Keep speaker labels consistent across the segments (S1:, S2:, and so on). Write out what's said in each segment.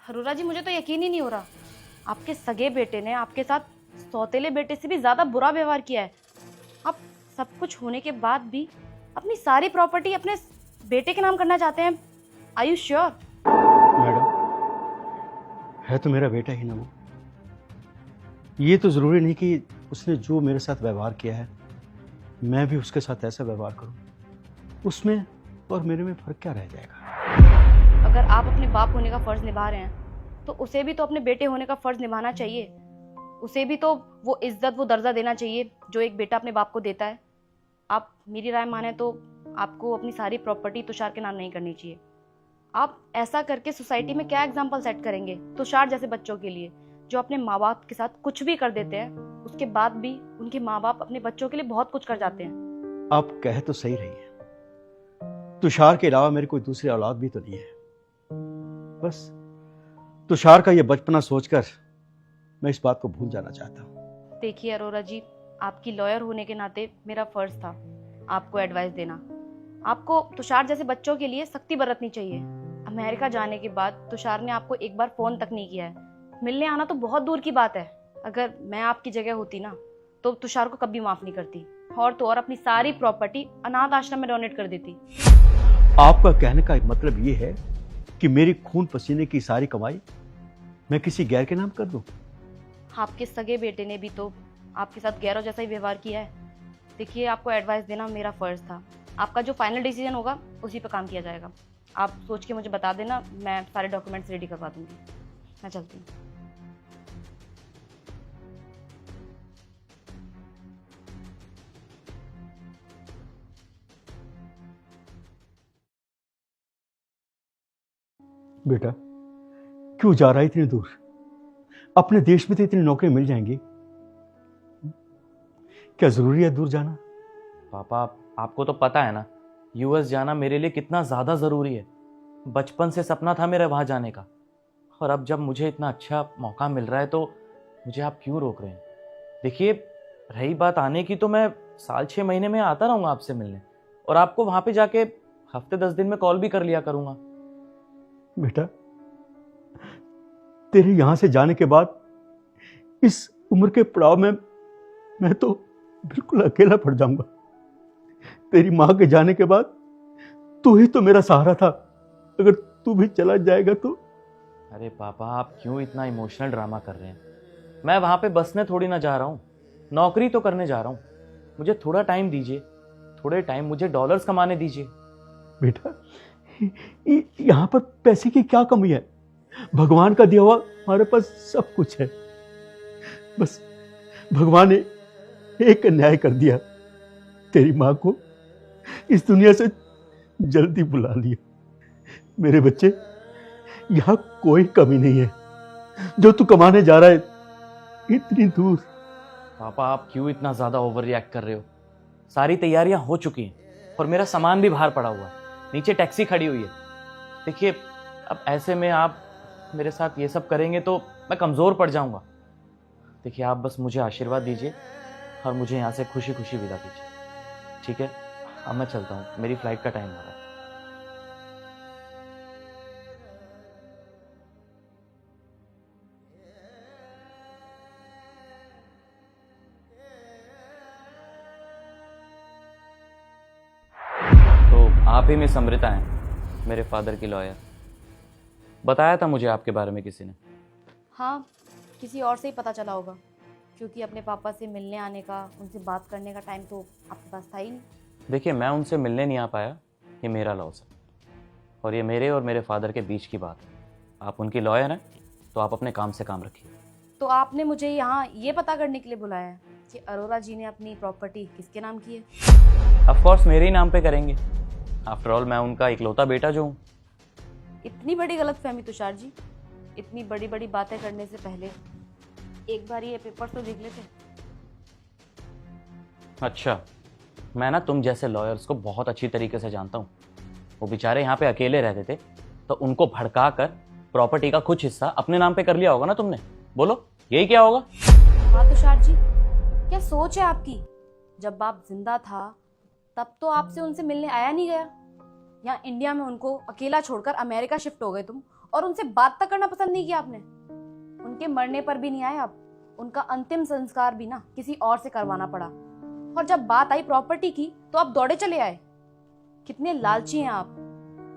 S1: अरोरा जी, मुझे तो यकीन ही नहीं हो रहा। आपके सगे बेटे ने आपके साथ सौतेले बेटे से भी ज्यादा बुरा व्यवहार किया है। आप सब कुछ होने के बाद भी अपनी सारी प्रॉपर्टी अपने बेटे के नाम करना चाहते हैं। Are you sure?
S2: मैडम, है तो मेरा बेटा ही ना वो। ये तो ज़रूरी नहीं कि उसने जो मेरे साथ व्यवहार किया है मैं भी उसके साथ ऐसा व्यवहार करूं। उसमें और मेरे में फ़र्क क्या रह जाएगा?
S1: अगर आप अपने बाप होने का फर्ज निभा रहे हैं तो उसे भी तो अपने बेटे होने का फर्ज निभाना चाहिए। उसे भी तो वो इज्जत, वो दर्जा देना चाहिए जो एक बेटा अपने बाप को देता है। आप मेरी राय माने तो आपको अपनी सारी प्रॉपर्टी तुषार के नाम नहीं करनी चाहिए। आप ऐसा करके सोसाइटी में क्या एग्जाम्पल सेट करेंगे तुषार जैसे बच्चों के लिए, जो अपने माँ बाप के साथ कुछ भी कर देते हैं, उसके बाद भी उनके माँ बाप अपने बच्चों के लिए बहुत कुछ कर जाते हैं।
S2: आप कह तो सही रही है, तुषार के अलावा मेरी कोई दूसरी औलाद भी तो नहीं है। बस तुषार का ये बचपना सोचकर मैं इस बात को भूल जाना चाहता हूँ।
S1: देखिए अरोरा जी, आपकी लॉयर होने के नाते मेरा फर्ज था आपको एडवाइस देना। आपको तुषार जैसे बच्चों के लिए सख्ती बरतनी चाहिए। अमेरिका जाने के बाद तुषार ने आपको एक बार फोन तक नहीं किया है। मिलने आना तो बहुत दूर की बात है। अगर मैं आपकी जगह होती ना तो तुषार को कभी माफ नहीं करती, और तो और अपनी सारी प्रॉपर्टी अनाथ आश्रम में डोनेट कर देती।
S2: आपका कहने का मतलब ये है कि मेरी खून पसीने की सारी कमाई मैं किसी गैर के नाम कर दूं?
S1: आपके सगे बेटे ने भी तो आपके साथ गैरों जैसा ही व्यवहार किया है। देखिए, आपको एडवाइस देना मेरा फर्ज था। आपका जो फाइनल डिसीजन होगा उसी पर काम किया जाएगा। आप सोच के मुझे बता देना, मैं सारे डॉक्यूमेंट्स रेडी करवा दूंगी। मैं चलती हूँ।
S2: बेटा, क्यों जा रहा है इतनी दूर? अपने देश में तो इतनी नौकरी मिल जाएंगी, क्या जरूरी है दूर जाना?
S3: पापा, आपको तो पता है ना, यूएस जाना मेरे लिए कितना ज़्यादा ज़रूरी है। बचपन से सपना था मेरा वहाँ जाने का, और अब जब मुझे इतना अच्छा मौका मिल रहा है तो मुझे आप क्यों रोक रहे हैं? देखिए, रही बात आने की, तो मैं साल 6 महीने में आता रहूँगा आपसे मिलने, और आपको वहाँ पे जाके हफ्ते 10 दिन में कॉल भी कर लिया करूँगा।
S2: बेटा, तेरे यहां से जाने के बाद इस उम्र के पड़ाव में मैं तो बिल्कुल अकेला पड़ जाऊंगा। तेरी मां के जाने के बाद तू ही तो मेरा सहारा था। अगर तू भी चला जाएगा तो।
S3: अरे पापा, आप क्यों इतना इमोशनल ड्रामा कर रहे हैं? मैं वहाँ पे बसने थोड़ी ना जा रहा हूँ, नौकरी तो करने जा रहा हूँ। मुझे थोड़ा टाइम दीजिए, थोड़े टाइम मुझे डॉलर्स कमाने दीजिए।
S2: बेटा, यहां पर पैसे की क्या कमी है? भगवान का दिया हुआ हमारे पास सब कुछ है। बस भगवान ने एक न्याय कर दिया, तेरी मां को इस दुनिया से जल्दी बुला लिया। मेरे बच्चे, यहां कोई कमी नहीं है जो तू कमाने जा रहा है इतनी दूर।
S3: पापा, आप क्यों इतना ज़्यादा ओवर रिएक्ट कर रहे हो? सारी तैयारियां हो चुकी हैं और मेरा सामान भी बाहर पड़ा हुआ है, नीचे टैक्सी खड़ी हुई है। देखिए, अब ऐसे में आप मेरे साथ ये सब करेंगे तो मैं कमज़ोर पड़ जाऊंगा। देखिए, आप बस मुझे आशीर्वाद दीजिए और मुझे यहाँ से खुशी खुशी विदा कीजिए, ठीक है? अब मैं चलता हूँ, मेरी फ़्लाइट का टाइम हो रहा है। तो आप ही मिस अमृता हैं, मेरे फादर की लॉयर। बताया था मुझे आपके बारे में किसी ने।
S1: हाँ, किसी और से ही पता चला होगा, क्योंकि अपने पापा से मिलने आने का, उनसे बात करने का टाइम तो आपके पास था ही नहीं।
S3: देखिए, मैं उनसे मिलने नहीं आ पाया, ये मेरा लॉस है, और ये मेरे और मेरे फादर के बीच की बात है। आप उनकी लॉयर हैं तो आप अपने काम से काम रखिए।
S1: तो आपने मुझे यहाँ ये पता करने के लिए बुलाया है कि अरोरा जी ने अपनी प्रॉपर्टी किसके नाम की है?
S3: ऑफ कोर्स मेरे ही नाम पे करेंगे। आफ्टर ऑल मैं उनका इकलौता बेटा जो हूँ।
S1: इतनी बड़ी गलतफहमी तुषार जी। इतनी बड़ी बड़ी बातें करने से पहले एक बार ये पेपर तो देख लेते।
S3: अच्छा, मैं ना तुम जैसे लॉयर्स को बहुत अच्छी तरीके से जानता हूँ। वो बेचारे यहाँ पे अकेले रहते थे तो उनको भड़का कर प्रॉपर्टी का कुछ हिस्सा अपने नाम पे कर लिया होगा ना तुमने। बोलो, यही क्या होगा?
S1: हाँ तुषार जी, क्या सोच है आपकी? जब बाप जिंदा था तब तो आपसे उनसे मिलने आया नहीं गया। यहाँ इंडिया में उनको अकेला छोड़कर अमेरिका शिफ्ट हो गए तुम, और उनसे बात तक करना पसंद नहीं किया आपने। उनके मरने पर भी नहीं आए आप, उनका अंतिम संस्कार भी ना किसी और से करवाना पड़ा। और जब बात आई प्रॉपर्टी की तो आप दौड़े चले आए। कितने लालची हैं आप।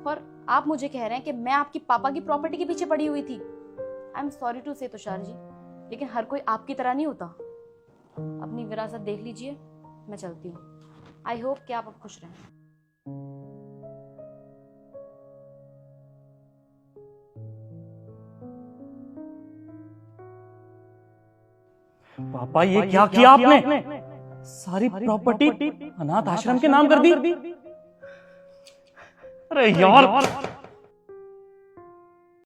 S1: और आप मुझे कह रहे हैं कि मैं आपकी पापा की प्रॉपर्टी के पीछे पड़ी हुई थी। आई एम सॉरी टू से तुषार जी, लेकिन हर कोई आपकी तरह नहीं होता। अपनी विरासत देख लीजिए, मैं चलती हूँ। आई होप कि आप अब खुश रहें।
S3: पापा ये क्या किया आपने? सारी प्रॉपर्टी अनाथ आश्रम के नाम कर दी। अरे यार